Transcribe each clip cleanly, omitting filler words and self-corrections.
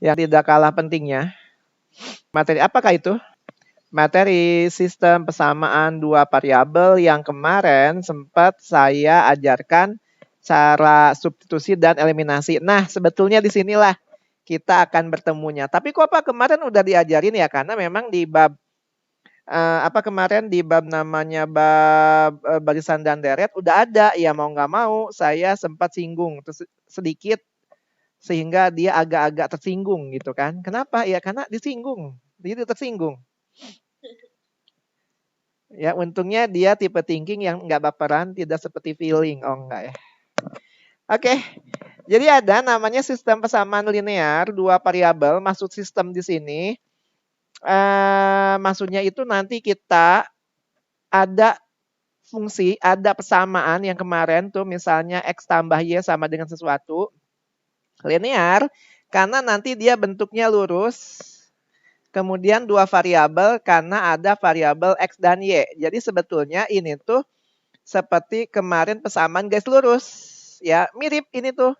yang tidak kalah pentingnya. Materi apakah itu? Materi sistem persamaan dua variabel yang kemarin sempat saya ajarkan cara substitusi dan eliminasi. Nah, sebetulnya di sinilah kita akan bertemunya. Tapi kok Pak kemarin udah diajarin ya, karena memang di bab kemarin di bab namanya bab barisan dan deret udah ada, ya mau nggak mau saya sempat singgung sedikit sehingga dia agak-agak tersinggung gitu kan. Kenapa? Ya karena disinggung, jadi tersinggung. Ya untungnya dia tipe thinking yang nggak baperan, tidak seperti feeling. Oh enggak ya. Oke, jadi ada namanya sistem persamaan linear dua variabel. Maksud sistem di sini maksudnya itu nanti kita ada fungsi, ada persamaan yang kemarin tuh misalnya X tambah Y sama dengan sesuatu. Linear, karena nanti dia bentuknya lurus. Kemudian dua variabel karena ada variabel X dan Y. Jadi sebetulnya ini tuh seperti kemarin persamaan garis lurus. Ya, mirip ini tuh.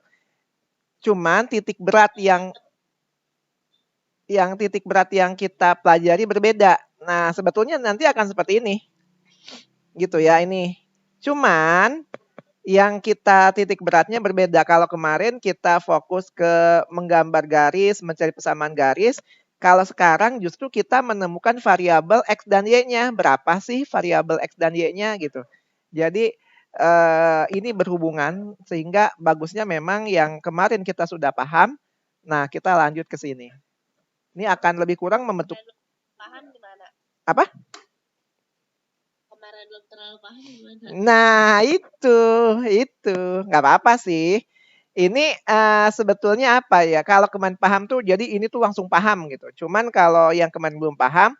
Cuman titik berat yang kita pelajari berbeda. Nah, sebetulnya nanti akan seperti ini. Gitu ya ini. Cuman yang kita titik beratnya berbeda. Kalau kemarin kita fokus ke menggambar garis, mencari persamaan garis. Kalau sekarang justru kita menemukan variabel X dan Y-nya. Berapa sih variabel X dan Y-nya gitu. Jadi ini berhubungan sehingga bagusnya memang yang kemarin kita sudah paham. Nah, kita lanjut ke sini. Ini akan lebih kurang membentuk. Paham gimana? Apa? Kemarin belum terlalu paham gimana? Nah, itu nggak apa-apa sih. Ini sebetulnya apa ya? Kalau kemarin paham tuh, jadi ini tuh langsung paham gitu. Cuman kalau yang kemarin belum paham,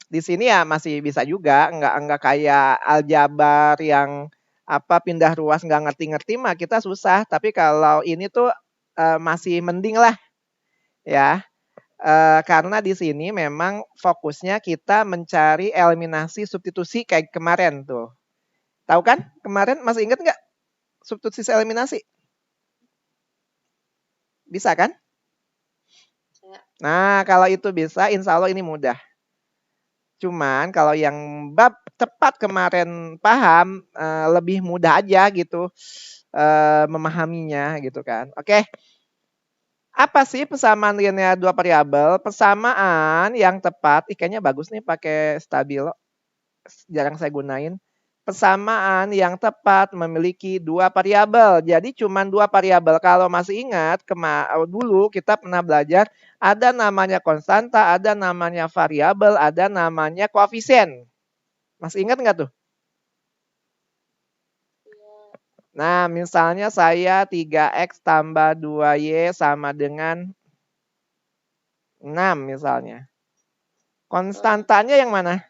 di sini ya masih bisa juga. Nggak kayak aljabar yang pindah ruas nggak ngerti-ngerti mah kita susah. Tapi kalau ini tuh masih mending lah, ya. Karena di sini memang fokusnya kita mencari eliminasi substitusi kayak kemarin tuh. Tahu kan? Kemarin masih ingat nggak substitusi eliminasi? Bisa kan? Nah, kalau itu bisa, insya Allah ini mudah. Cuman kalau yang bab tepat kemarin paham, lebih mudah aja gitu memahaminya gitu kan. Oke. Apa sih persamaan linear dua variabel? Persamaan yang tepat, kayaknya bagus nih pakai stabilo. Jarang saya gunain. Persamaan yang tepat memiliki dua variabel. Jadi cuma dua variabel. Kalau masih ingat, dulu kita pernah belajar ada namanya konstanta, ada namanya variabel, ada namanya koefisien. Masih ingat nggak tuh? Nah, misalnya saya 3X tambah 2Y sama dengan 6 misalnya. Konstantanya yang mana?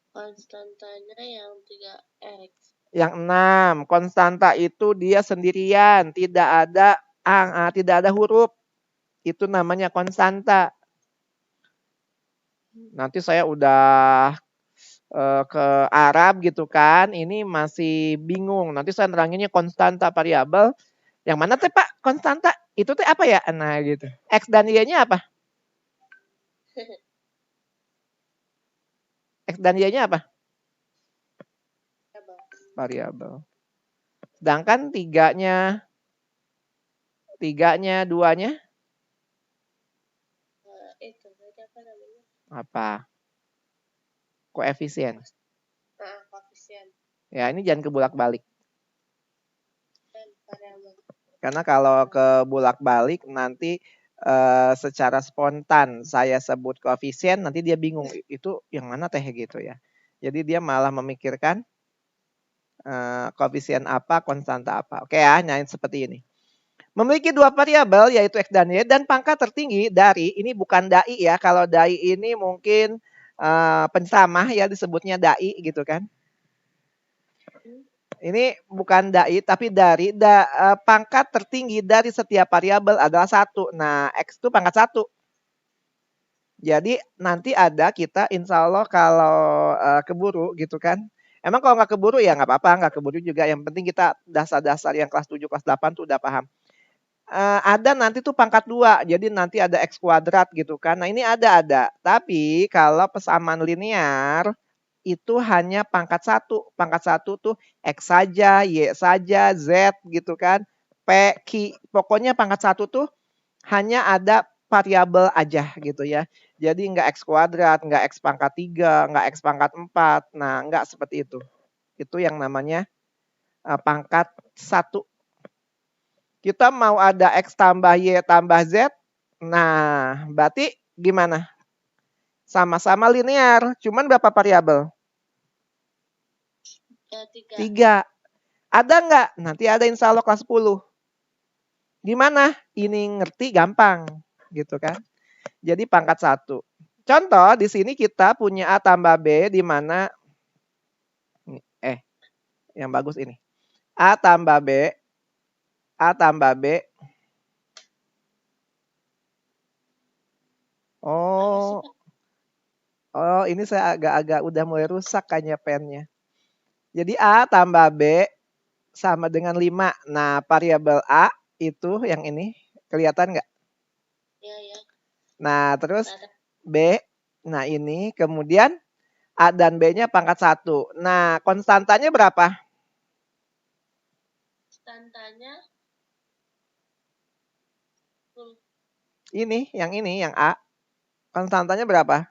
Konstantanya yang 3X. Yang 6. Konstanta itu dia sendirian, tidak ada huruf. Itu namanya konstanta. Nanti saya udah ke Arab gitu kan, ini masih bingung. Nanti saya neranginnya konstanta variabel. Yang mana teh Pak? Konstanta itu teh apa ya? Nah gitu. X dan Y-nya apa? X dan Y-nya apa? Variabel. Sedangkan tiganya, duanya? Itu apa namanya? Apa? Koefisien. Koefisien. Ya ini jangan kebulak-balik. Karena kalau kebulak-balik nanti secara spontan saya sebut koefisien, nanti dia bingung itu yang mana teh gitu ya. Jadi dia malah memikirkan koefisien apa, konstanta apa. Oke ya, nyain seperti ini. Memiliki dua variabel yaitu X dan Y dan pangkat tertinggi dari, ini bukan dai ya. Kalau dai ini mungkin penceramah ya disebutnya dai gitu kan. Ini bukan dai tapi dari pangkat tertinggi dari setiap variabel adalah 1. Nah, X itu pangkat 1. Jadi nanti ada kita insya Allah kalau keburu gitu kan. Emang kalau nggak keburu ya nggak apa-apa, nggak keburu juga. Yang penting kita dasar-dasar yang kelas 7, kelas 8 tuh udah paham. ada nanti tuh pangkat 2. Jadi nanti ada X kuadrat gitu kan. Nah ini ada. Tapi kalau persamaan linear itu hanya pangkat 1. Pangkat 1 tuh X saja, Y saja, Z gitu kan. P, Q. Pokoknya pangkat 1 tuh hanya ada variabel aja gitu ya. Jadi nggak X kuadrat, nggak X pangkat 3, nggak X pangkat 4. Nah nggak seperti itu. Itu yang namanya pangkat 1. Kita mau ada X tambah Y tambah Z. Nah, berarti gimana? Sama-sama linear. Cuman berapa variabel? Ya, 3. 3. Ada nggak? Nanti ada insya Allah kelas 10. Gimana? Ini ngerti gampang. Gitu kan. Jadi pangkat 1. Contoh, di sini kita punya A tambah B di mana yang bagus ini. A tambah B. A tambah B. Oh, ini saya agak-agak udah mulai rusak kayaknya pennya. Jadi A tambah B sama dengan 5. Nah, variabel A itu yang ini. Kelihatan nggak? Ya. Nah, terus B. Nah, ini. Kemudian A dan B-nya pangkat 1. Nah, konstantanya berapa? Konstantanya Ini, yang A. Konstantanya berapa?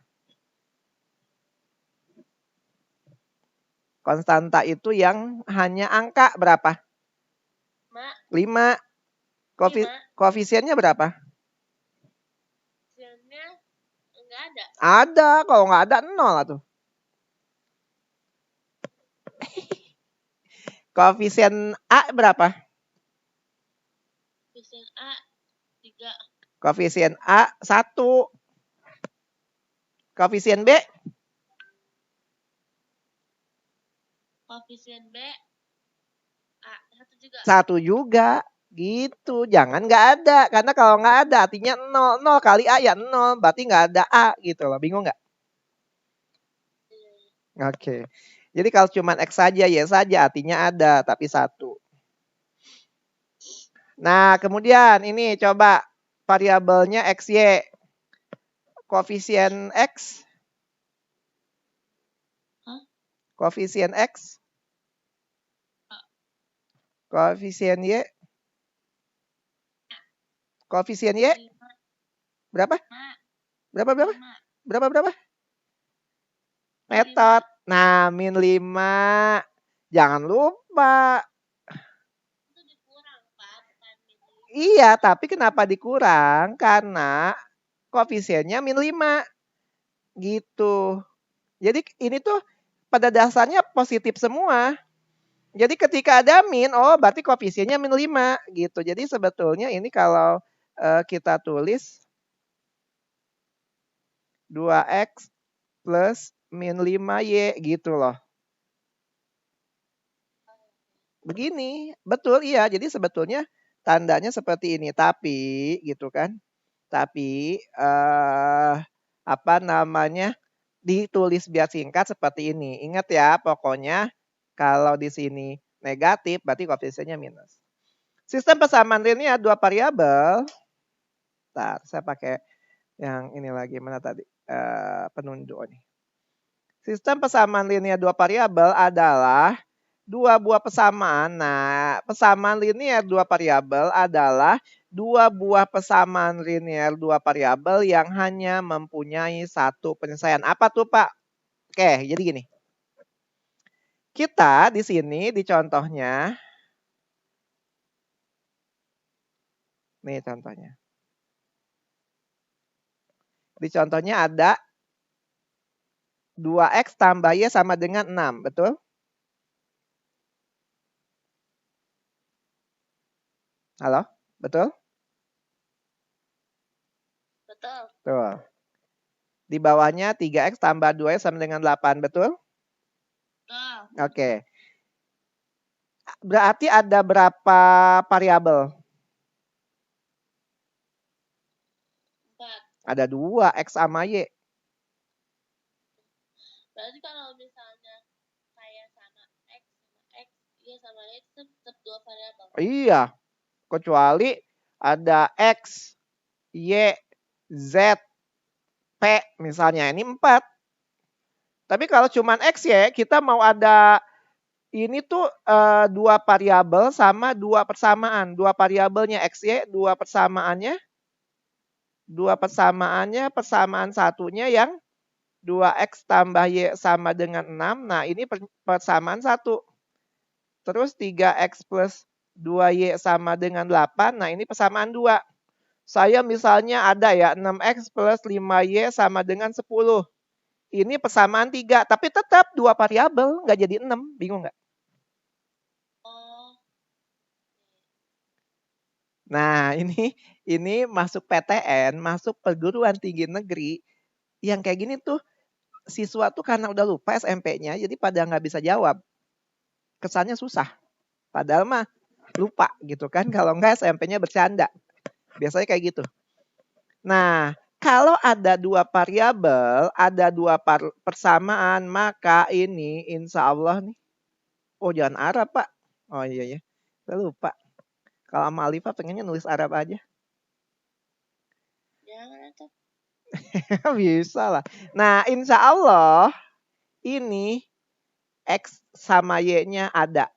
Konstanta itu yang hanya angka berapa? 5. Koefisiennya berapa? Koefisiennya enggak ada. Ada, kalau nggak ada 0 tuh. Koefisien A berapa? Koefisien A 3. Koefisien A 1. Koefisien B? Koefisien B A 1 juga. 1 juga. Gitu. Jangan nggak ada. Karena kalau nggak ada artinya 0. 0 kali A ya 0. Berarti nggak ada A gitu loh. Bingung nggak? Oke. Jadi kalau cuma X saja, Y saja artinya ada. Tapi 1. Nah kemudian ini coba variabelnya X, Y. Koefisien X. Koefisien X. Koefisien Y. Koefisien Y. Berapa? Berapa? Metode. Nah, min 5. Jangan lupa. Itu dikurang, Pak. Iya, tapi kenapa dikurang? Karena koefisiennya min 5. Gitu. Jadi ini tuh pada dasarnya positif semua. Jadi ketika ada min, oh berarti koefisiennya min 5. Gitu. Jadi sebetulnya ini kalau kita tulis 2X plus min 5Y gitu loh. Begini, betul iya. Jadi sebetulnya tandanya seperti ini. Tapi gitu kan. Tapi apa namanya? Ditulis biar singkat seperti ini. Ingat ya, pokoknya kalau di sini negatif berarti koefisiennya minus. Sistem persamaan linear 2 variabel. Bentar, saya pakai yang ini lagi mana tadi? Penunjuk nih. Sistem persamaan linear 2 variabel adalah 2 buah persamaan. Nah, persamaan linear 2 variabel adalah 2 buah persamaan linear 2 variabel yang hanya mempunyai satu penyelesaian. Apa tuh, Pak? Oke, jadi gini. Kita di sini di contohnya. Nih contohnya. Di contohnya ada 2X tambah Y sama dengan 6, betul? Halo? Betul? Betul. Tuh. Di bawahnya 3X tambah 2Y sama dengan 8, betul? Betul. Oke. Berarti ada berapa variabel? 4. Ada 2, X sama Y. Berarti kalau misalnya saya sama X, Y sama Y tetap 2 variabel. Iya. Kecuali Ada X, Y, Z, P misalnya. Ini 4. Tapi kalau cuman X, Y, kita mau ada ini tuh 2 variabel sama 2 persamaan. 2 variabelnya X, Y, 2 persamaannya. 2 persamaannya, persamaan satunya yang 2X tambah Y sama dengan 6. Nah, ini persamaan 1. Terus 3X plus 2Y sama dengan 8. Nah, ini persamaan 2. Saya misalnya ada ya 6X plus 5Y sama dengan 10. Ini persamaan 3. Tapi tetap 2 variabel. Nggak jadi 6. Bingung nggak? Oh, Nah, ini masuk PTN, masuk perguruan tinggi negeri. Yang kayak gini tuh siswa tuh karena udah lupa SMP-nya, jadi pada nggak bisa jawab. Kesannya susah. Padahal mah lupa gitu kan. Kalau nggak SMP-nya bercanda. Biasanya kayak gitu. Nah, kalau ada 2 variabel, ada 2 persamaan, maka ini insya Allah nih. Oh, jangan Arab, Pak. Oh iya ya. Saya lupa. Kalau sama Alifah pengennya nulis Arab aja. jangan tuh. Bisa lah. Nah, insya Allah ini X sama Y-nya ada.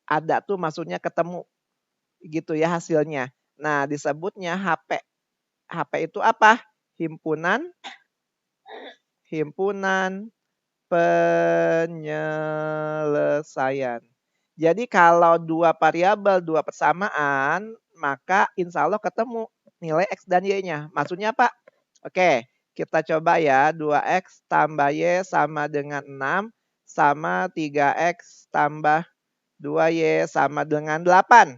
Ada tuh maksudnya ketemu. Gitu ya hasilnya. Nah, disebutnya HP. HP itu apa? Himpunan penyelesaian. Jadi kalau 2 variabel, 2 persamaan, maka insya Allah ketemu nilai X dan Y-nya. Maksudnya apa? Oke, kita coba ya. 2X tambah Y sama dengan 6 sama 3X tambah 2Y sama dengan 8.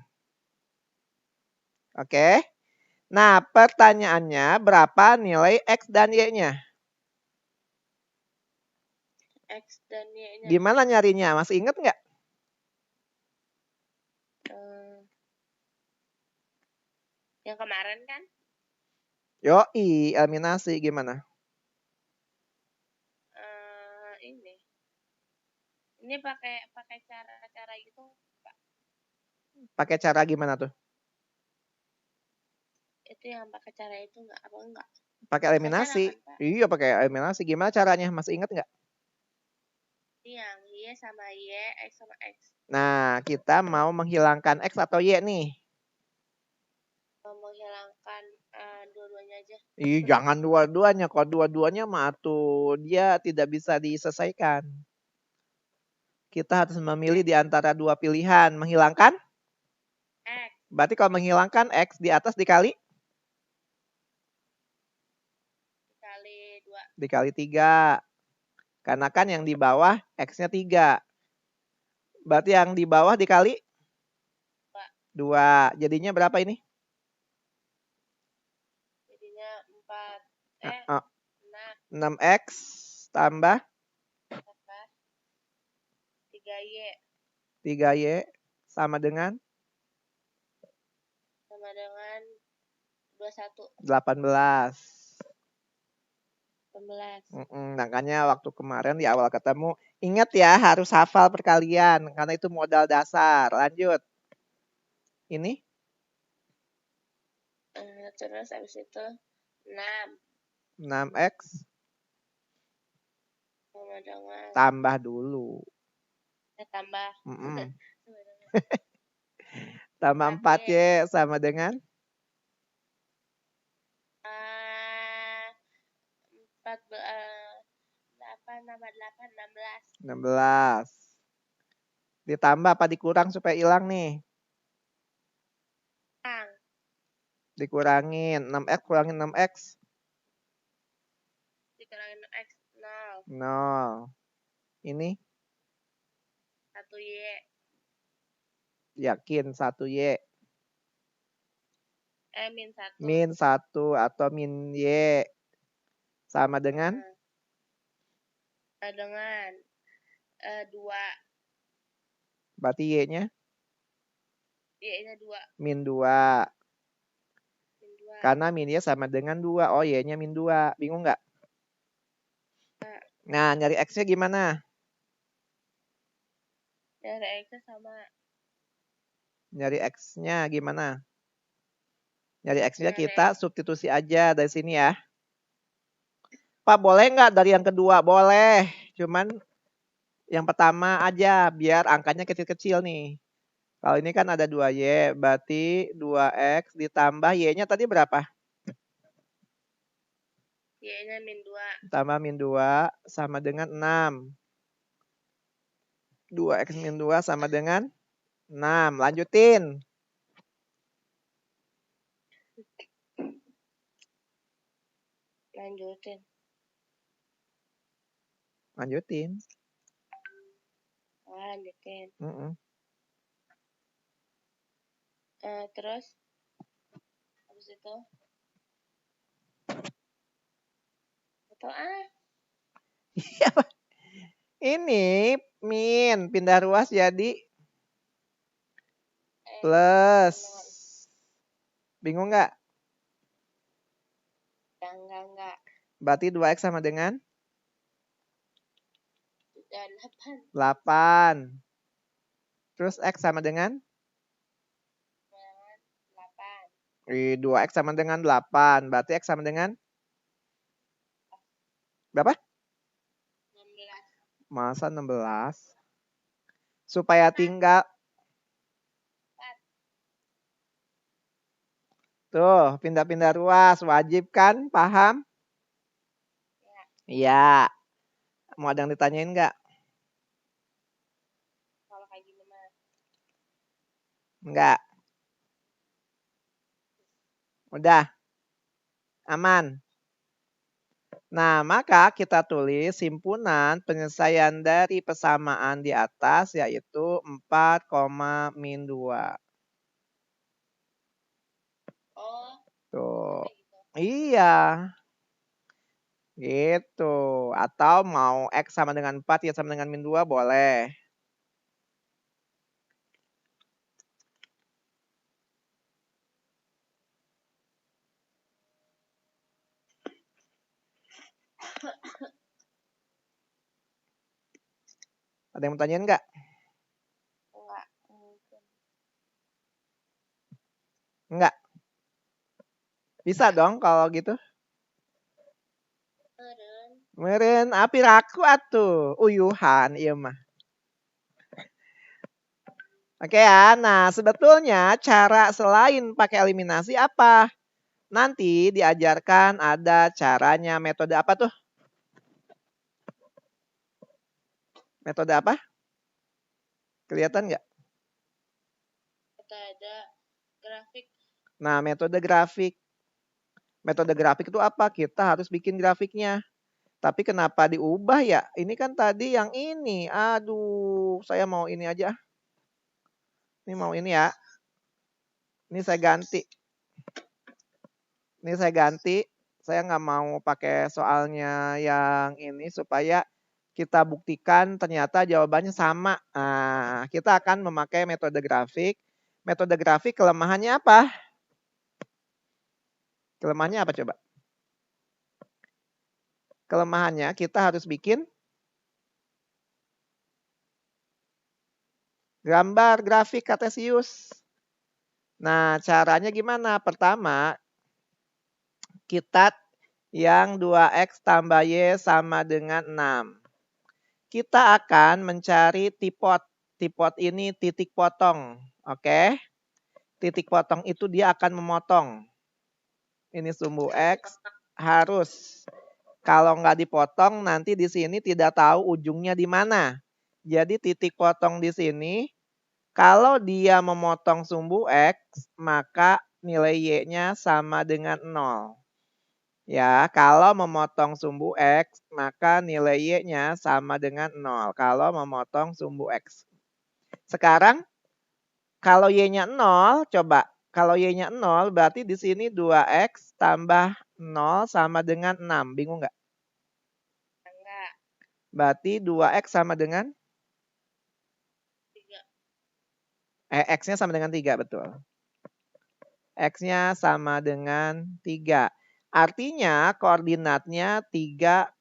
Oke. Nah, pertanyaannya berapa nilai X dan Y-nya? X dan Y-nya. Gimana nyarinya? Masih inget nggak? Yang kemarin kan? Yoi, eliminasi gimana? Ini. Ini pakai cara gitu, Pak. Pakai cara gimana tuh? Itu yang pakai cara itu enggak? Pakai eliminasi. Kan, Iya, pakai eliminasi. Gimana caranya? Masih inget nggak? Yang Y sama Y, X sama X. Nah, kita mau menghilangkan X atau Y nih. Mau menghilangkan dua-duanya aja. Ih, jangan dua-duanya. Kalau dua-duanya mah tuh dia tidak bisa diselesaikan. Kita harus memilih di antara 2 pilihan. Menghilangkan? X. Berarti kalau menghilangkan X di atas dikali? Dikali 2. Dikali 3. Karena kan yang di bawah X-nya 3. Berarti yang di bawah dikali? 2. Jadinya berapa ini? Jadinya 4. 6X tambah 3Y. 3Y sama dengan? Sama dengan 21. 18. 18. Makanya waktu kemarin di awal ketemu, ingat ya harus hafal perkalian. Karena itu modal dasar. Lanjut. Ini? Terus habis itu 6. 6X Sama dengan. tambah dulu. Tambah. Tambah 4Y sama dengan? 8 tambah 8, 16. 16. Ditambah apa dikurang supaya hilang nih? Dikurangin. 6X kurangin 6X. Dikurangin X, 0. 0. Ini? 1Y. Yakin 1Y. Min 1. Min 1 atau min Y. Sama dengan? Dengan 2. Berarti Y-nya? Y-nya 2. Min 2. Karena min Y sama dengan 2. Oh, Y-nya min 2. Bingung nggak? Nah, nyari X-nya gimana? Nyari X-nya sama. Nyari X-nya gimana? Nyari X-nya kita substitusi aja dari sini ya. Pak, boleh nggak dari yang kedua? Boleh. Cuman yang pertama aja, biar angkanya kecil-kecil nih. Kalau ini kan ada 2Y, berarti 2X ditambah Y-nya tadi berapa? Y-nya -2. Tambah -2 sama dengan 6. 2X -2 sama dengan 6. Lanjutin. Lanjutin. Oh, lanjutin. Terus habis itu atau ini min pindah ruas jadi plus. Bingung nggak? Enggak. Berarti 2X sama dengan 8. 8. Terus X sama dengan 8. 2X sama dengan 8. Berarti X sama dengan berapa? 16. Masa 16? Supaya tinggal 4. tuh pindah-pindah ruas. Wajib kan? Paham? Iya. Mau ada yang ditanyain nggak? Kalau kayak gini mah. Enggak. Udah. Aman. Nah, maka kita tulis himpunan penyelesaian dari persamaan di atas yaitu 4, -2. Oh. Tuh. Iya. Gitu. Atau mau X sama dengan 4 ya sama dengan -2 boleh. Ada yang mau tanyain nggak? Enggak. Bisa dong kalau gitu. Meren api raku atuh. Uyuhan iya mah. Oke ya. Nah, sebetulnya cara selain pakai eliminasi apa? Nanti diajarkan ada caranya metode apa tuh? Metode apa? Kelihatan nggak? Metode grafik. Nah, metode grafik. Metode grafik itu apa? Kita harus bikin grafiknya. Tapi kenapa diubah ya? Ini kan tadi yang ini. Aduh, saya mau ini aja. Ini mau ini ya. Ini saya ganti. Ini saya ganti. Saya nggak mau pakai soalnya yang ini supaya kita buktikan ternyata jawabannya sama. Nah, kita akan memakai metode grafik. Metode grafik kelemahannya apa? Kelemahannya apa coba? Kelemahannya kita harus bikin gambar grafik kartesius. Nah, caranya gimana? Pertama, kita yang 2X tambah Y sama dengan 6. Kita akan mencari tipot. Tipot ini titik potong. Oke. Titik potong itu dia akan memotong. Ini sumbu X harus. Kalau nggak dipotong nanti di sini tidak tahu ujungnya di mana. Jadi titik potong di sini. Kalau dia memotong sumbu X, maka nilai Y-nya sama dengan 0. Ya, kalau memotong sumbu X, maka nilai Y-nya sama dengan 0. Kalau memotong sumbu X. Sekarang, kalau Y-nya 0, coba. Kalau Y-nya 0, berarti di sini 2X tambah 0 sama dengan 6. Bingung nggak? Enggak. Berarti 2X sama dengan? 3. X-nya sama dengan 3, betul. X-nya sama dengan 3. Artinya koordinatnya 3,0.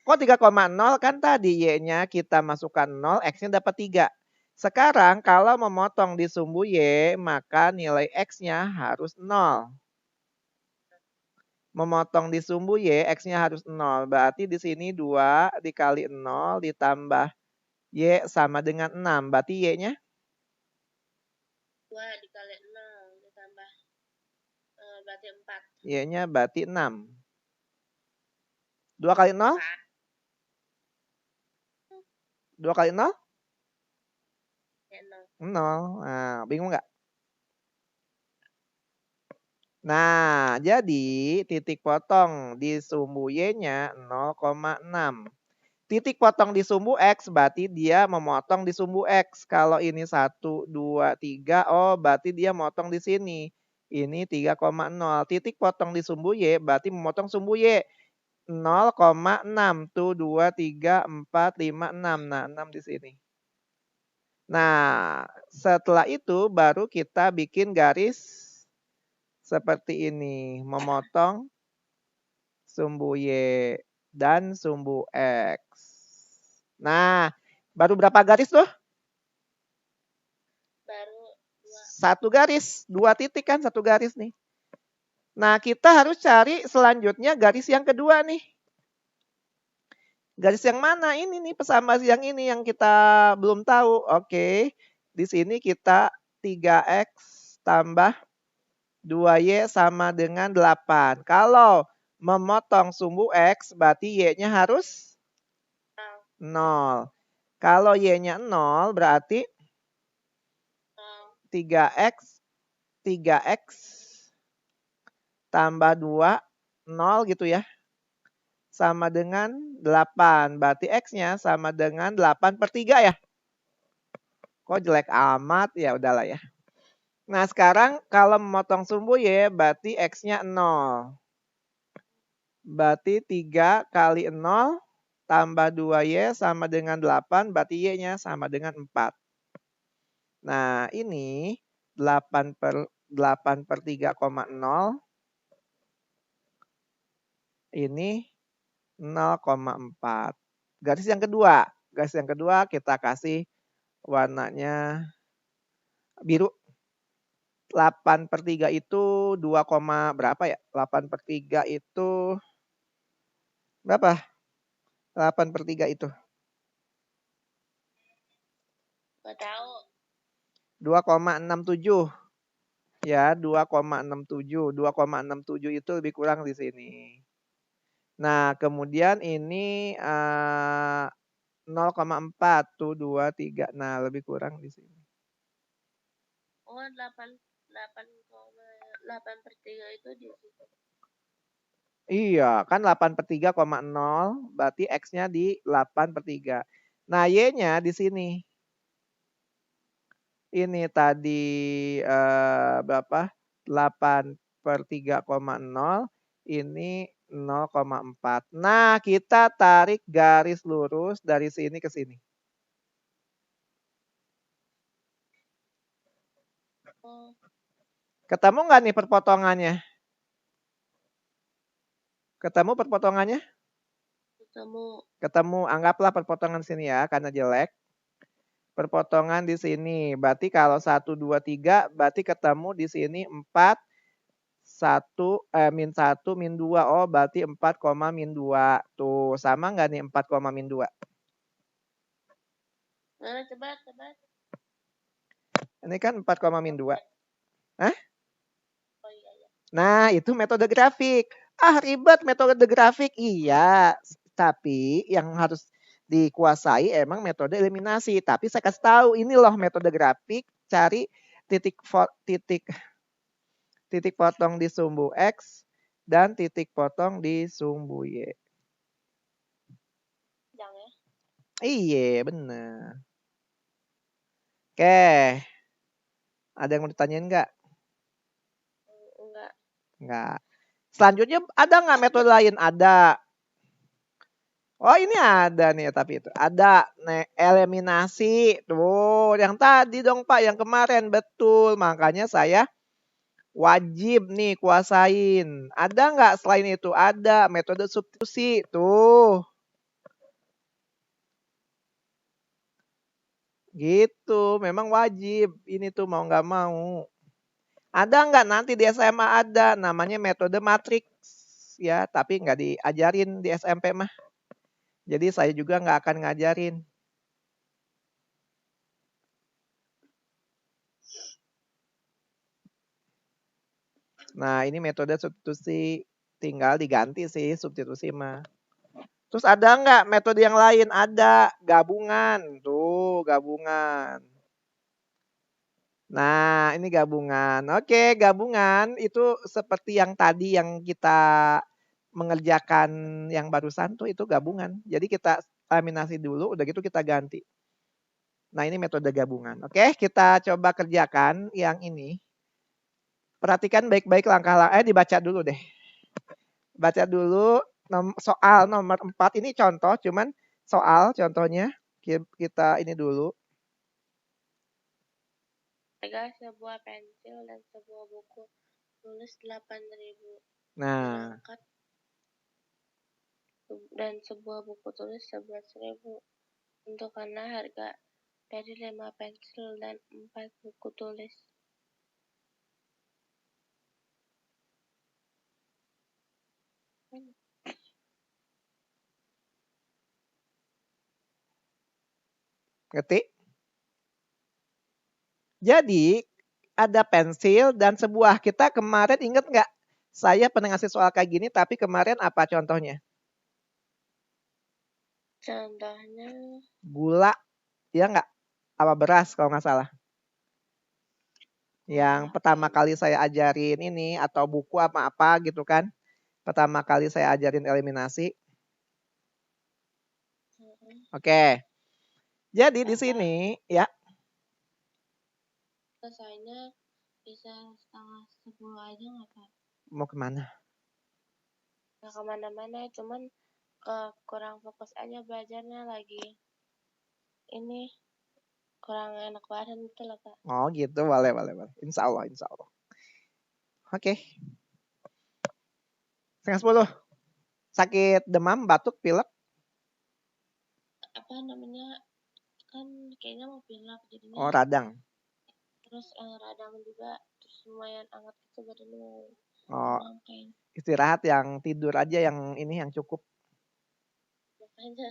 Kok 3,0 kan tadi Y-nya kita masukkan 0, X-nya dapat 3. Sekarang kalau memotong di sumbu Y, maka nilai X-nya harus 0. Memotong di sumbu Y, X-nya harus 0. Berarti di sini 2 dikali 0 ditambah Y sama dengan 6. Berarti Y-nya? 2 dikali 0 ditambah berarti 4. Y-nya berarti 6. 2 kali 0? 2 kali 0? Ya, 0. 0. Nah, bingung nggak? Nah, jadi titik potong di sumbu Y-nya 0,6. Titik potong di sumbu X berarti dia memotong di sumbu X. Kalau ini 1, 2, 3, oh berarti dia motong di sini. Ini 3,0. Titik potong di sumbu Y berarti memotong sumbu Y. 0,6. Tuh 2, 3, 4, 5, 6. Nah 6 di sini. Nah setelah itu baru kita bikin garis seperti ini. Memotong sumbu Y dan sumbu X. Nah, baru berapa garis tuh? Baru 2. 1 garis, 2 titik kan 1 garis nih. Nah, kita harus cari selanjutnya garis yang kedua nih. Garis yang mana? Ini nih pesambar yang ini yang kita belum tahu. Oke, di sini kita 3X tambah 2Y sama dengan 8. Kalau memotong sumbu X berarti Y-nya harus 0. Kalau Y-nya 0 berarti 3X tambah 2, 0 gitu ya. Sama dengan 8. Berarti X-nya sama dengan 8/3 ya. Kok jelek amat? Ya udahlah ya. Nah sekarang kalau memotong sumbu Y berarti X-nya 0. Berarti 3 kali 0 tambah 2Y sama dengan 8. Berarti Y-nya sama dengan 4. Nah ini 8/3,0. Ini 0,4. Garis yang kedua. Garis yang kedua kita kasih warnanya biru. 8/3 itu 2, berapa ya? 8/3 itu berapa? 8/3 itu. Gak tahu. 2,67. Ya, 2,67. 2,67 itu lebih kurang di sini. Nah, kemudian ini 0,4 tuh 2, 3. Nah, lebih kurang di sini. Oh, 8/3 itu di situ. Iya, kan 8/3,0 berarti X-nya di 8/3. Nah, Y-nya di sini. Ini tadi berapa? 8/3,0. Ini 0,4. Nah, kita tarik garis lurus dari sini ke sini. Ketemu nggak nih perpotongannya? Ketemu perpotongannya? Ketemu. Anggaplah perpotongan sini ya, karena jelek. Perpotongan di sini. Berarti kalau 1, 2, 3, berarti ketemu di sini 4, -1, -2. Oh, berarti 4, -2. Tuh, sama nggak nih 4, -2? Coba. Ini kan 4, -2. Hah? Oh iya. Nah, itu metode grafik. Ah, ribet metode grafik. Iya, tapi yang harus dikuasai emang metode eliminasi. Tapi saya kasih tahu, ini loh metode grafik. Cari titik potong di sumbu X dan titik potong di sumbu Y. Jangan ya. Iya, bener. Oke. Ada yang mau ditanyain nggak? Enggak. Nggak. Selanjutnya ada nggak metode lain? Ada. Oh ini ada nih tapi itu. Ada eliminasi. Tuh yang tadi dong Pak, yang kemarin. Betul. Makanya saya wajib nih kuasain. Ada nggak selain itu? Ada metode substitusi. Tuh. Gitu, memang wajib. Ini tuh mau nggak mau. Ada nggak nanti di SMA ada namanya metode matriks ya, tapi nggak diajarin di SMP mah. Jadi saya juga nggak akan ngajarin. Nah ini metode substitusi, tinggal diganti sih substitusi mah. Terus ada nggak metode yang lain? Ada, gabungan. Tuh, gabungan. Nah, ini gabungan. Oke, gabungan itu seperti yang tadi yang kita mengerjakan yang barusan tuh itu gabungan. Jadi kita eliminasi dulu, udah gitu kita ganti. Nah, ini metode gabungan. Oke, kita coba kerjakan yang ini. Perhatikan baik-baik langkah-langkah, dibaca dulu deh. Baca dulu soal nomor 4 ini contoh, cuman soal contohnya kita ini dulu. Harga sebuah pensil dan sebuah buku tulis 8.000. Nah, Sedangkan dan sebuah buku tulis 11.000. Tentukanlah harga dari 5 pensil dan 4 buku tulis. ngerti? Jadi ada pensil dan sebuah. Kita kemarin inget nggak? Saya pernah ngasih soal kayak gini, tapi kemarin apa contohnya? Contohnya Gula, ya nggak? Apa beras kalau nggak salah. Yang pertama kali saya ajarin ini atau buku apa-apa gitu kan. Pertama kali saya ajarin eliminasi. Oke. Jadi di sini ya. selesainya bisa setengah 10 aja nggak Pak? Mau kemana? Nggak kemana-mana, cuman kurang fokus aja belajarnya lagi. Ini kurang enak badan gitu loh Pak. Oh gitu, boleh. Insya Allah. Oke. Setengah 10. Sakit demam, batuk, pilek. Apa namanya, kan kayaknya mau pilek jadinya. Oh radang. Terus radang juga, terus lumayan hangat gitu badannya. Oh Kayaknya. istirahat yang tidur aja yang ini yang cukup. Makanya.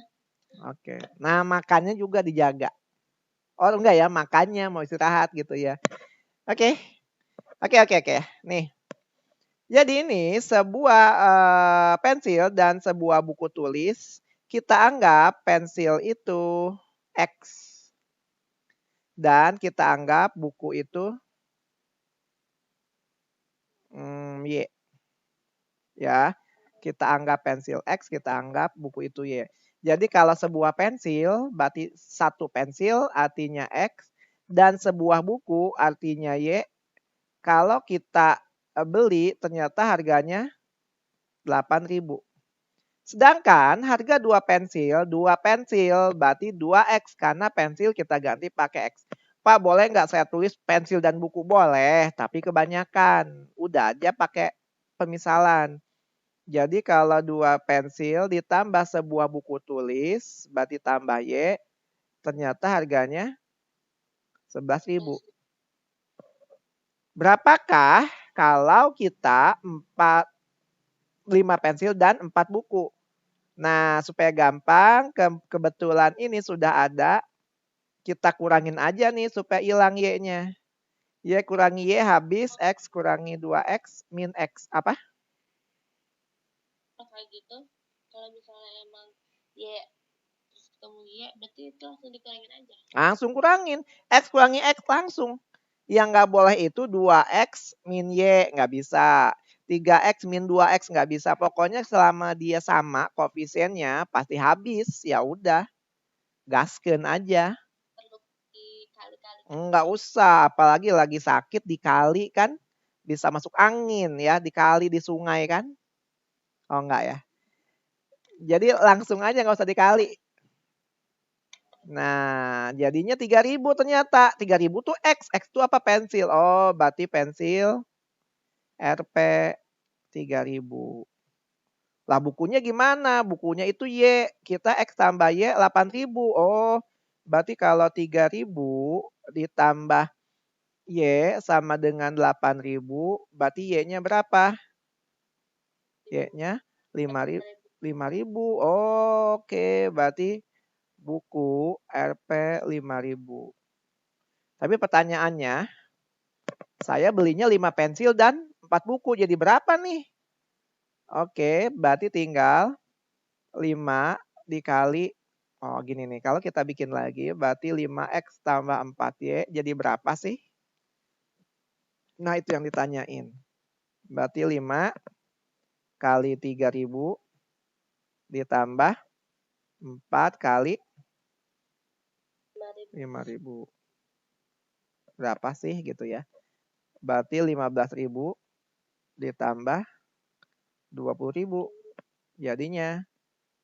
Oke. Nah makannya juga dijaga. Oh enggak ya, makannya mau istirahat gitu ya. Oke. Nih. Jadi ini sebuah pensil dan sebuah buku tulis. Kita anggap pensil itu X. Dan kita anggap buku itu Y. Ya, kita anggap pensil X, kita anggap buku itu Y. Jadi kalau sebuah pensil, berarti satu pensil artinya X, dan sebuah buku artinya Y. Kalau kita beli ternyata harganya 8.000. Sedangkan harga dua pensil berarti 2X karena pensil kita ganti pakai X. Pak boleh nggak saya tulis pensil dan buku? Boleh, tapi kebanyakan. Udah aja pakai pemisalan. Jadi kalau 2 pensil ditambah sebuah buku tulis berarti tambah Y. Ternyata harganya 11.000. Berapakah kalau kita 5 pensil dan 4 buku? Nah, supaya gampang, kebetulan ini sudah ada. Kita kurangin aja nih supaya hilang Y-nya. Y kurangi Y habis, X kurangi 2X min X. Apa? Kayak gitu, kalau misalnya emang Y terus ketemu Y, berarti itu langsung dikurangin aja. Langsung kurangin. X kurangi X langsung. Yang nggak boleh itu 2X min Y. Nggak bisa. 3X min 2X nggak bisa. Pokoknya selama dia sama koefisiennya pasti habis. Ya udah. Gaskeun aja. Perlu dikali-kali. Enggak usah, apalagi lagi sakit dikali kan bisa masuk angin ya, dikali di sungai kan. Oh enggak ya. Jadi langsung aja nggak usah dikali. Nah, jadinya 3.000 ternyata. 3.000 tuh X. X tuh apa? Pensil. Oh, berarti pensil Rp 3.000. Lah bukunya gimana? Bukunya itu Y. Kita X tambah Y 8.000. Oh, Berarti kalau 3.000 ditambah Y sama dengan 8.000, berarti Y-nya berapa? Y-nya 5.000. Oke, berarti buku Rp 5.000. Tapi pertanyaannya, saya belinya 5 pensil dan 4 buku, jadi berapa nih? Oke, berarti tinggal 5 dikali, gini nih, kalau kita bikin lagi, berarti 5X tambah 4Y, jadi berapa sih? Nah, itu yang ditanyain. Berarti 5 kali 3.000 ditambah 4 kali 5.000. Berapa sih gitu ya? Berarti 15.000 ditambah 20.000. Jadinya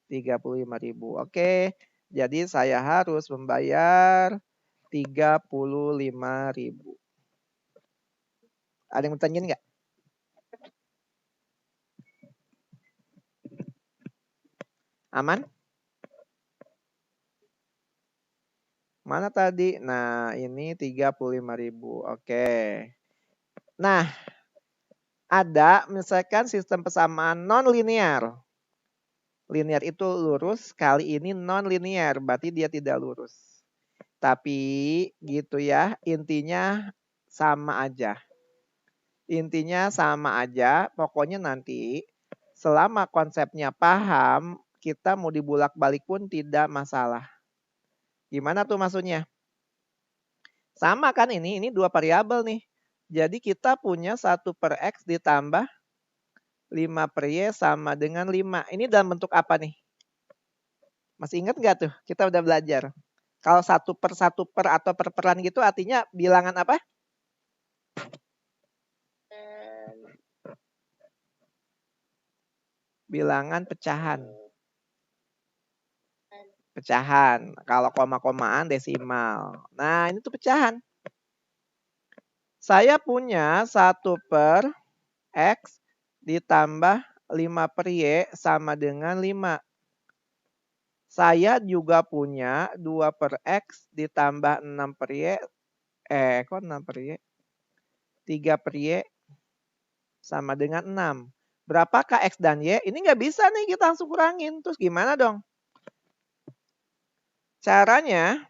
35.000. Oke, jadi saya harus membayar 35.000. Ada yang bertanya nggak? Aman? Mana tadi? Nah, ini 35.000. Oke. Nah, ada misalkan sistem persamaan non-linear. Linear itu lurus, kali ini non-linear, berarti dia tidak lurus. Tapi gitu ya, intinya sama aja. Intinya sama aja, pokoknya nanti selama konsepnya paham, kita mau dibulak-balik pun tidak masalah. Gimana tuh maksudnya? Sama kan ini 2 variabel nih. Jadi kita punya 1 per X ditambah 5 per Y sama dengan 5. Ini dalam bentuk apa nih? Masih ingat nggak tuh? Kita udah belajar. Kalau 1 per atau per-peran gitu artinya bilangan apa? Bilangan pecahan. Pecahan. Kalau koma-komaan desimal. Nah, ini tuh pecahan. Saya punya 1 per X ditambah 5 per Y sama dengan 5. Saya juga punya 2 per X ditambah 6 per Y. Kok 6 per Y? 3 per Y sama dengan 6. Berapakah X dan Y? Ini nggak bisa nih kita langsung kurangin. Terus gimana dong? Caranya,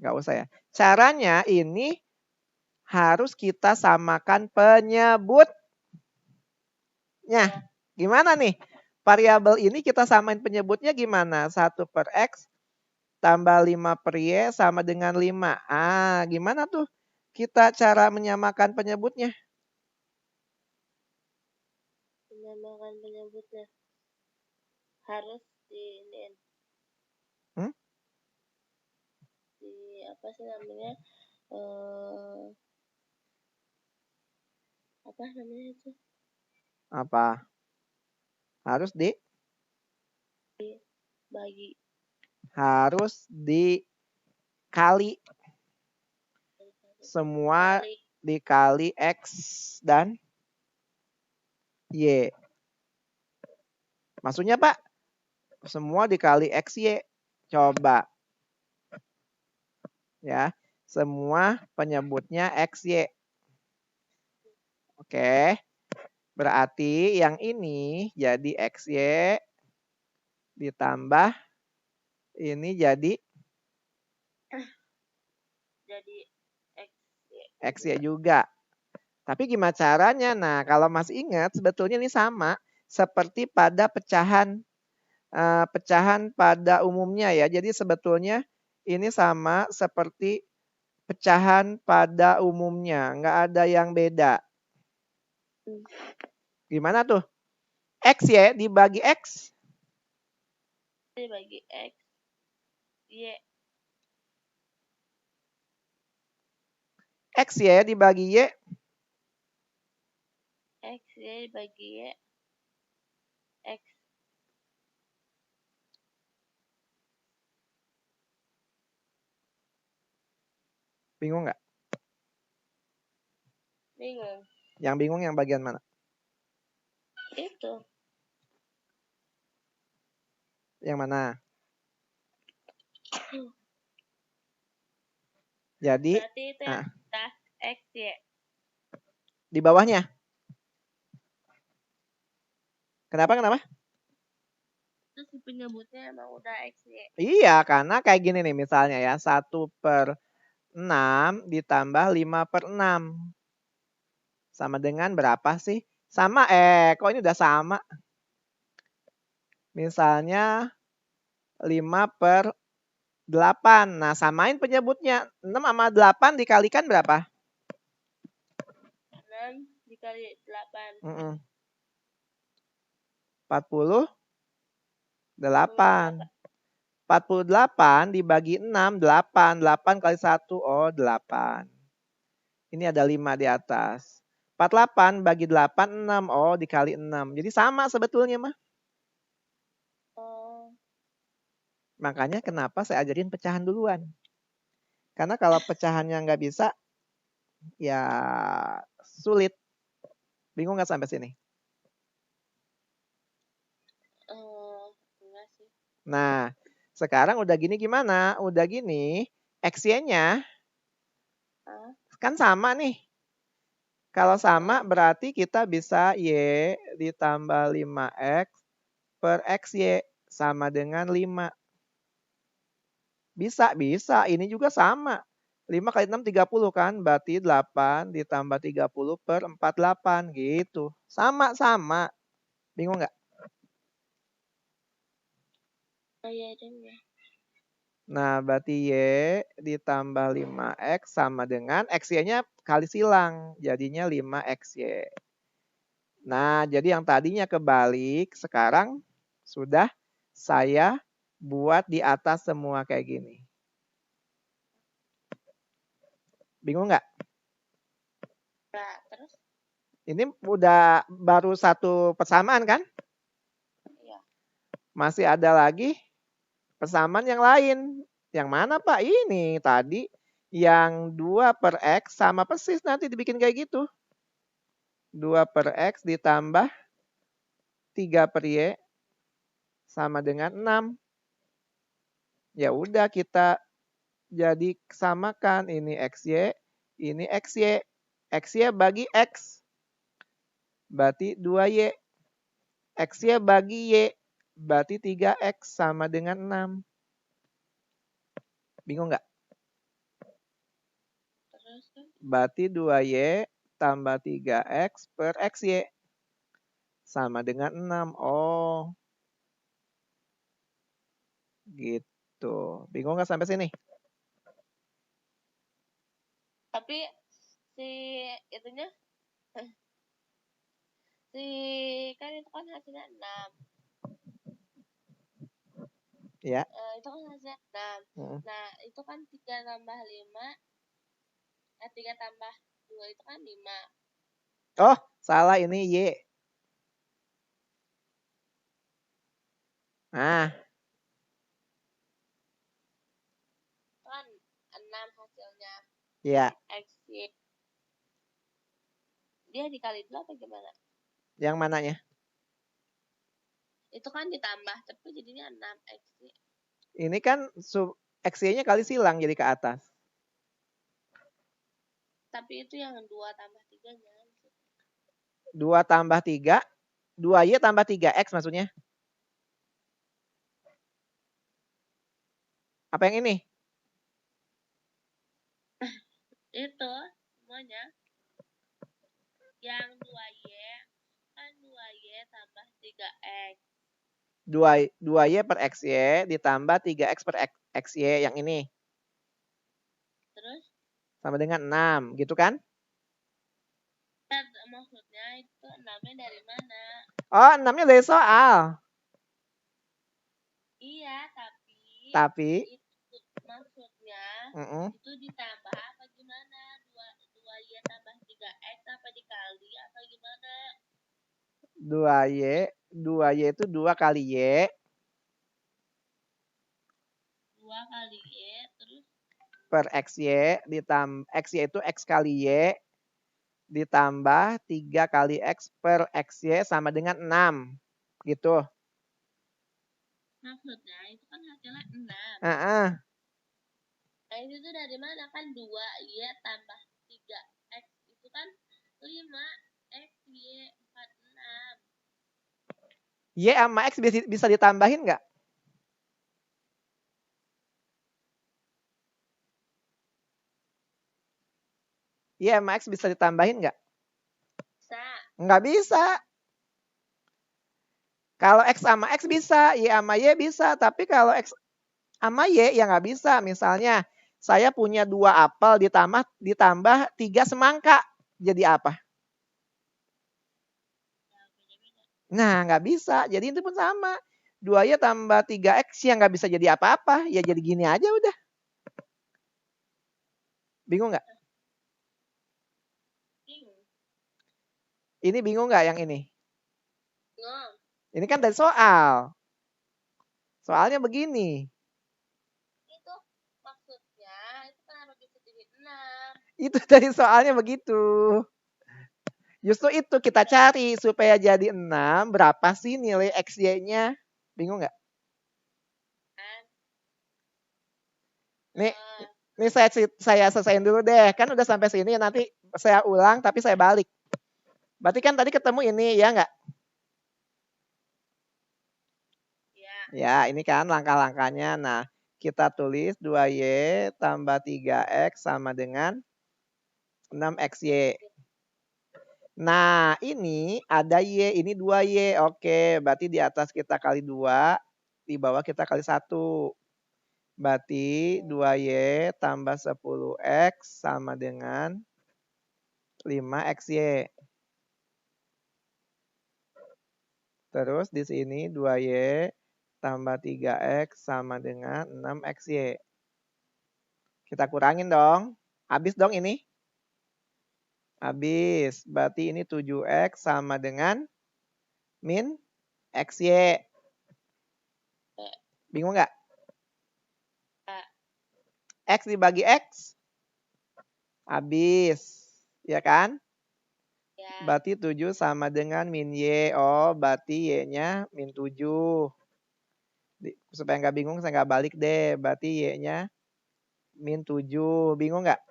nggak usah ya. Caranya ini harus kita samakan penyebutnya. Gimana nih? Variabel ini kita samain penyebutnya gimana? 1 per X tambah 5 per Y sama dengan 5. Gimana tuh kita cara menyamakan penyebutnya? Menyamakan penyebutnya harus di apa sih namanya? Apa namanya itu? Apa? Harus dibagi. Harus dikali. Semua dikali X dan Y. Maksudnya Pak? Semua dikali X, Y. Coba. Ya, semua penyebutnya X, Y. Oke. Berarti yang ini jadi XY ditambah ini jadi XY juga. Tapi gimana caranya? Nah, kalau Mas ingat sebetulnya ini sama seperti pada pecahan pada umumnya ya. Jadi sebetulnya ini sama seperti pecahan pada umumnya, nggak ada yang beda. Gimana tuh? X ya dibagi X. Dibagi X, Y. X ya dibagi Y. X, Y dibagi Y. X. Bingung nggak? Bingung. Yang bingung yang bagian mana? Itu. Yang mana? Jadi Berarti itu yang udah X, Y. di bawahnya. Kenapa? Terus si penyebutnya emang udah X, Y. Iya, karena kayak gini nih misalnya ya. 1/6 ditambah 5/6. Sama dengan berapa sih? Sama, kok ini udah sama? Misalnya 5/8. Nah, samain penyebutnya. 6 sama 8 dikalikan berapa? 6 dikali 8. 48. 48 dibagi 6, 8. 8 kali 1, 8. Ini ada 5 di atas. 48 bagi 8, 6. Dikali 6. Jadi sama sebetulnya mah. Oh. Makanya kenapa saya ajarin pecahan duluan. Karena kalau pecahannya nggak bisa, ya sulit. Bingung nggak sampai sini? Enggak sih. Nah, sekarang udah gini gimana? Udah gini, X-Y-nya kan sama nih. Kalau sama berarti kita bisa Y ditambah 5X per XY sama dengan 5. Bisa. Ini juga sama. 5 kali 6, 30 kan? Berarti 8 ditambah 30 per 48 gitu. Sama. Bingung nggak? Oh iya, ya. Nah, berarti Y ditambah 5X sama dengan XY-nya kali silang. Jadinya 5XY. Nah, jadi yang tadinya kebalik, sekarang sudah saya buat di atas semua kayak gini. Bingung nggak? Nah, terus? Ini udah baru satu persamaan kan? Iya. Masih ada lagi persamaan yang lain. Yang mana Pak? Ini tadi yang 2/X sama persis nanti dibikin kayak gitu. 2/X ditambah 3/Y sama dengan 6. Ya udah kita jadi samakan ini XY, ini XY. XY bagi X. Berarti 2Y. XY bagi Y. Berarti 3X sama dengan 6. Bingung nggak? Terus kan? Berarti 2Y tambah 3X per XY. Sama dengan 6. Oh. Gitu. Bingung nggak sampai sini? Tapi si itunya kan itu kan hasilnya 6. Ya. Itu kan hasilnya 6. Nah, itu kan 3 tambah 5. 3 tambah 2 itu kan 5. Oh, salah ini Y. Nah. Kan 6 hasilnya. Iya. X, Y. Dia dikali 2 apa gimana? Yang mananya? Itu kan ditambah, tapi jadinya 6X. Ini kan XY-nya kali silang jadi ke atas. Tapi itu yang 2 tambah 3-nya. 2 tambah 3. 2Y tambah 3X maksudnya. Apa yang ini? Itu semuanya. Yang 2Y kan 2Y tambah 3X. 2Y per XY ditambah 3X per XY yang ini. Terus? Sama dengan 6, gitu kan? Maksudnya itu 6-nya dari mana? Oh, 6-nya dari soal. Iya, Tapi itu maksudnya itu ditambah apa gimana? 2Y tambah 3X apa dikali apa gimana? 2Y itu 2 kali Y. 2 kali Y, terus? Per XY, XY itu X kali Y, ditambah 3 kali X per XY sama dengan 6. Gitu. Maksudnya itu kan Nah, itu tuh dari mana kan 2Y tambah 3X itu kan 5X Y 46. Y sama X bisa ditambahin nggak? Y sama X bisa ditambahin nggak? Bisa. Nggak bisa. Kalau X sama X bisa, Y sama Y bisa. Tapi kalau X sama Y ya nggak bisa. Misalnya saya punya 2 apel ditambah 3 semangka. Jadi apa? Nah, nggak bisa. Jadi itu pun sama. 2Y tambah 3X yang nggak bisa jadi apa-apa. Ya jadi gini aja udah. Bingung nggak? Ini bingung nggak yang ini? Bingung. Ini kan dari soal. Soalnya begini. Itu maksudnya itu kenapa bisa jadi 6? Itu dari soalnya begitu. Justru itu kita cari supaya jadi 6, berapa sih nilai XY-nya? Bingung nggak? Nih saya selesaiin dulu deh. Kan udah sampai sini, nanti saya ulang tapi saya balik. Berarti kan tadi ketemu ini, ya nggak? Ya, ini kan langkah-langkahnya. Nah, kita tulis 2Y tambah 3X sama dengan 6XY. Nah, ini ada Y, ini 2Y. Oke, berarti di atas kita kali 2, di bawah kita kali 1. Berarti 2Y tambah 10X sama dengan 5XY. Terus di sini 2Y tambah 3X sama dengan 6XY. Kita kurangin dong. Habis dong ini. Habis. Berarti ini 7X sama dengan min XY. Bingung nggak? X dibagi X. Habis. Ya kan? Ya. Berarti 7 sama dengan min Y. Oh, berarti Y-nya min 7. Supaya nggak bingung, saya nggak balik deh. Berarti Y-nya min 7. Bingung nggak?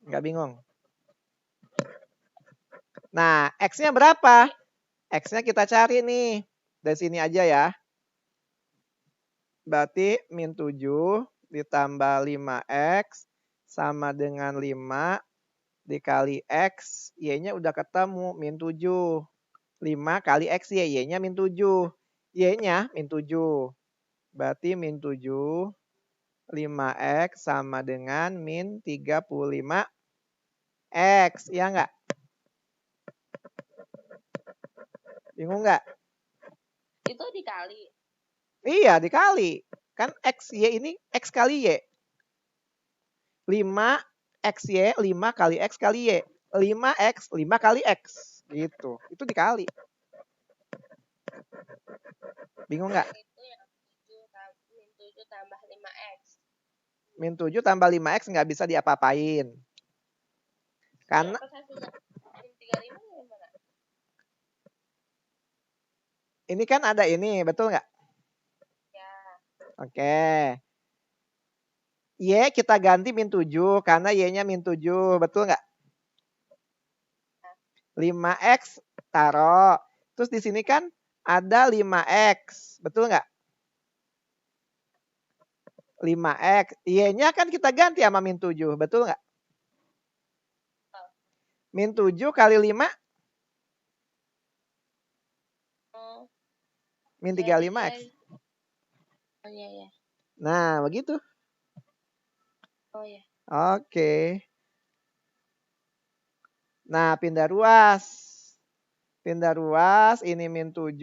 Nggak bingung? Nah, X-nya berapa? X-nya kita cari nih. Dari sini aja ya. Berarti min 7 ditambah 5X sama dengan 5 dikali X. Y-nya udah ketemu, min 7. 5 kali X Y-nya min 7. Y-nya min 7. Berarti min 7 5X sama dengan min 35 X. Iya nggak? Bingung nggak? Itu dikali. Iya, dikali. Kan X, Y ini X kali Y. 5 XY, 5 kali X kali Y. 5X, 5 kali X. Gitu. Itu dikali. Bingung nggak? Itu yang min 7 tambah 5X. Min 7 tambah 5X nggak bisa diapa-apain. Karena ini kan ada ini, betul nggak? Ya. Oke. Y kita ganti min 7 karena Y-nya min 7, betul nggak? 5X taruh. Terus di sini kan ada 5X, betul nggak? 5X. Y-nya kan kita ganti sama min 7, betul nggak? Min 7 kali 5? Min 35X. Oh iya, iya. Nah, begitu. Oh iya. Oke. Nah, pindah ruas. Pindah ruas, ini min 7,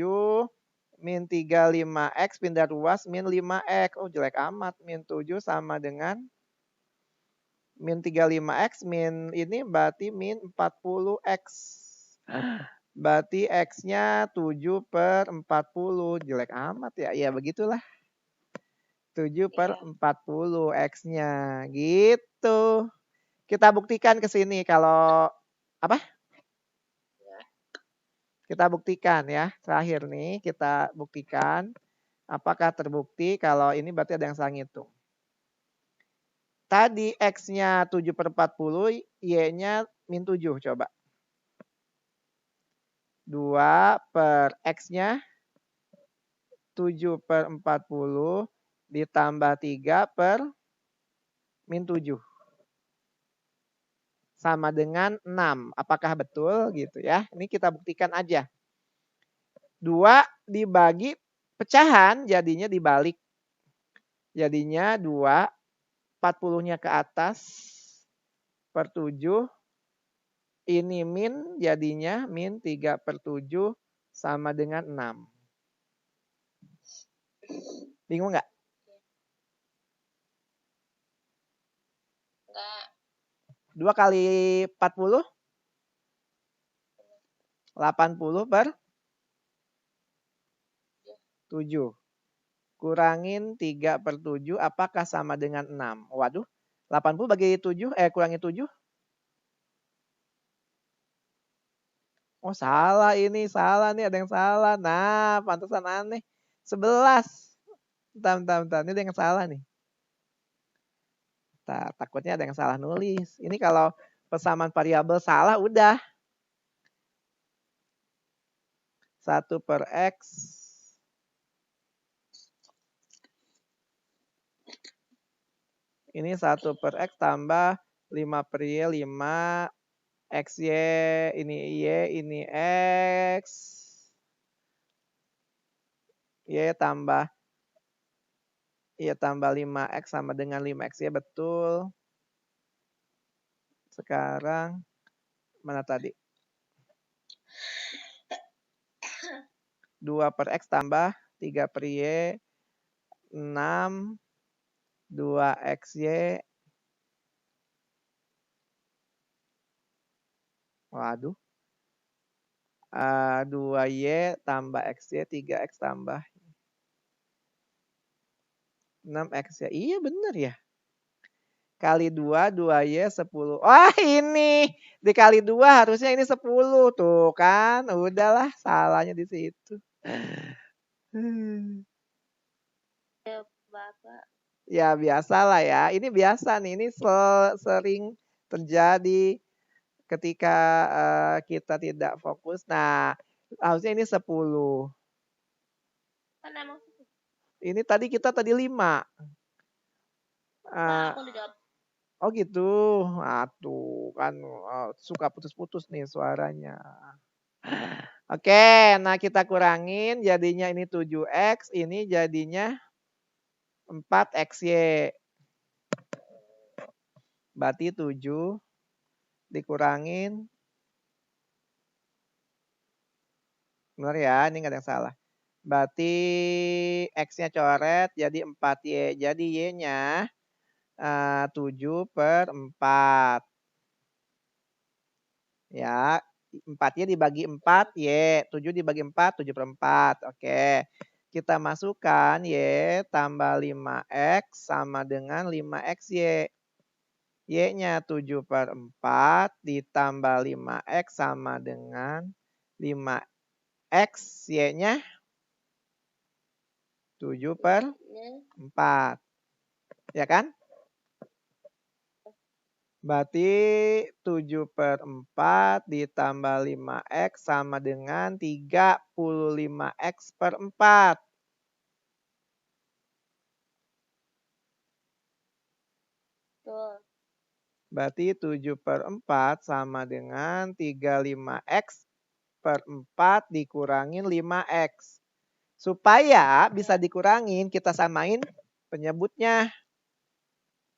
min 35X, pindah ruas, min 5X. Oh, jelek amat. Min 7 sama dengan min 35X, min ini berarti min 40X. Berarti X-nya 7 per 40. Jelek amat ya. Ya, begitulah. 7 per 40 X-nya. Gitu. Kita buktikan ke sini kalau apa? Kita buktikan ya. Terakhir nih kita buktikan. Apakah terbukti kalau ini berarti ada yang salah ngitung. Tadi X-nya 7/40, Y-nya min 7 coba. 2 per X-nya 7/40 ditambah 3 per min 7. Sama dengan 6. Apakah betul gitu ya? Ini kita buktikan aja. 2 dibagi pecahan jadinya dibalik. Jadinya 2, 40-nya ke atas per 7. Ini min jadinya min 3/7 sama dengan 6. Bingung nggak? Enggak. 2 kali 40? 80 per 7. Kurangin 3/7 apakah sama dengan 6? Waduh, 80 bagi 7, kurangi 7. Oh salah ini, salah nih, ada yang salah. Nah, pantesan aneh. 11. Bentar. Ini ada yang salah nih. Takutnya ada yang salah nulis. Ini kalau persamaan variabel salah udah. 1 per X. Ini 1 per X tambah 5 per Y, 5 XY, ini Y, ini X. Y tambah 5X sama dengan 5XY, betul. Sekarang mana tadi? 2 per X tambah 3 per Y, 6, 2XY. Waduh. 2Y tambah XY, 3X tambah 6XY. Iya bener ya. Kali 2, 2Y 10. Wah ini. Dikali 2 harusnya ini 10. Tuh kan. Udahlah salahnya di situ. Bapak. Ya biasalah ya. Ini biasa nih. Ini sering terjadi ketika kita tidak fokus. Nah harusnya ini 10. Kan emang Ini kita tadi 5. aku dijawab. Oh gitu. Tuh kan suka putus-putus nih suaranya. Oke, nah kita kurangin jadinya ini 7X, ini jadinya 4XY. Berarti 7 dikurangin. Benar ya, ini nggak ada yang salah. Berarti X-nya coret jadi 4Y. Jadi Y-nya 7/4. Ya, 4Y dibagi 4, Y. 7 dibagi 4, 7/4. Oke. Kita masukkan Y tambah 5X sama dengan 5XY. Y-nya 7/4 ditambah 5X sama dengan 5X. Y-nya 7/4. Ya kan? Berarti 7/4 ditambah 5X sama dengan 35X/4. Betul. Berarti 7/4 sama dengan 35X/4 dikurangin 5X. Supaya bisa dikurangin, kita samain penyebutnya.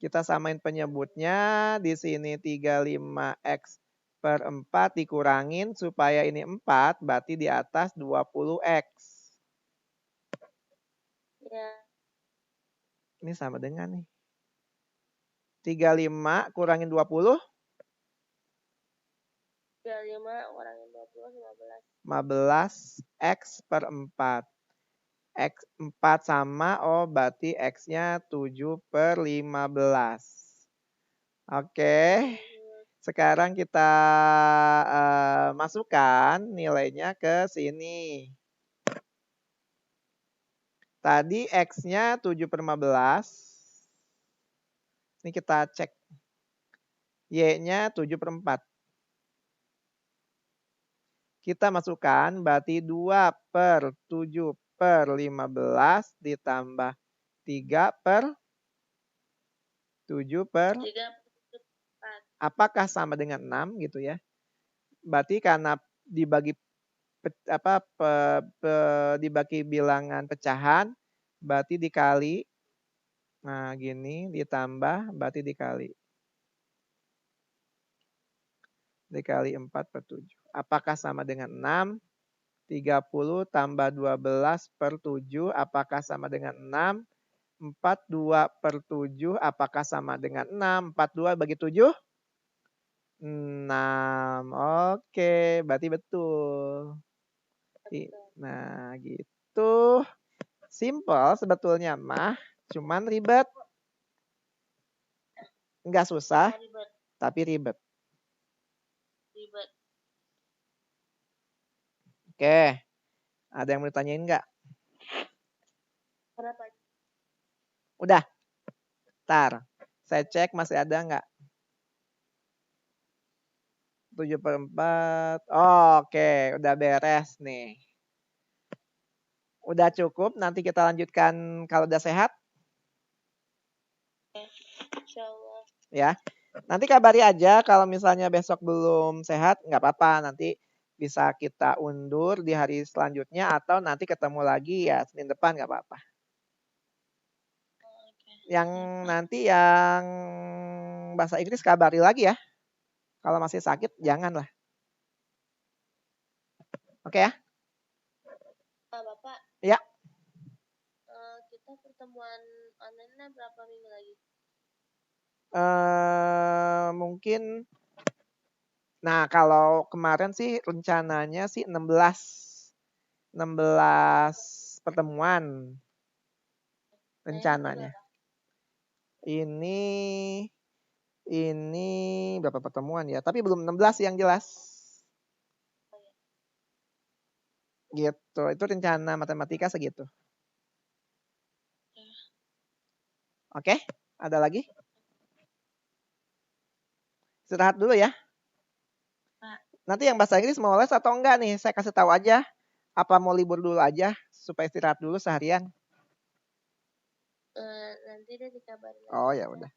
Kita samain penyebutnya, di sini 35X/4 dikurangin supaya ini 4, berarti di atas 20X. Ya. Ini sama dengan nih. 35 kurangin 20. 35 kurangin 20, 15. 15X/4. X 4 sama, berarti X-nya 7/15. Oke. Sekarang kita masukkan nilainya ke sini. Tadi X-nya 7/15. Ini kita cek. Y-nya 7/4. Kita masukkan berarti 2/7/15 ditambah 3/7/4. Apakah sama dengan 6 gitu ya? Berarti karena dibagi dibagi bilangan pecahan, berarti dikali. Nah, gini ditambah berarti dikali. Dikali 4/7. Apakah sama dengan 6? 30 tambah 12/7. Apakah sama dengan 6? 42/7. Apakah sama dengan 6? 42 bagi 7? 6. Oke, berarti betul. Nah, gitu. Simple sebetulnya mah. Cuman ribet. Enggak susah, tapi ribet. Oke. Ada yang mau ditanyain nggak? Kenapa? Udah. Ntar. Saya cek masih ada nggak? 7/4. Oke, udah beres nih. Udah cukup, nanti kita lanjutkan kalau udah sehat. Insyaallah. Ya. Nanti kabari aja kalau misalnya besok belum sehat, nggak apa-apa. Nanti bisa kita undur di hari selanjutnya atau nanti ketemu lagi ya Senin depan nggak apa-apa. Yang nanti yang bahasa Inggris kabari lagi ya. Kalau masih sakit janganlah. Oke ya? Pak, Bapak. Ya. Kita pertemuan online-nya berapa minggu lagi? Mungkin. Nah, kalau kemarin sih rencananya sih 16 pertemuan rencananya. Ini berapa pertemuan ya? Tapi belum 16 yang jelas. Gitu. Itu rencana matematika segitu. Oke, ada lagi? Istirahat dulu ya. Nanti yang bahasa Inggris mau les atau enggak nih? Saya kasih tahu aja. Apa mau libur dulu aja supaya istirahat dulu seharian? Nanti deh dikabarin. Oh ya udah.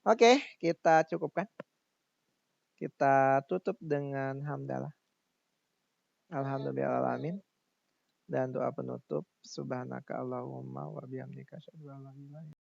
Oke, kita cukupkan. Kita tutup dengan hamdalah. Alhamdulillahirrahmanirrahim. Dan doa penutup. Subhanaka Allahumma wa bihamdika asyhadu an la ilaha illa anta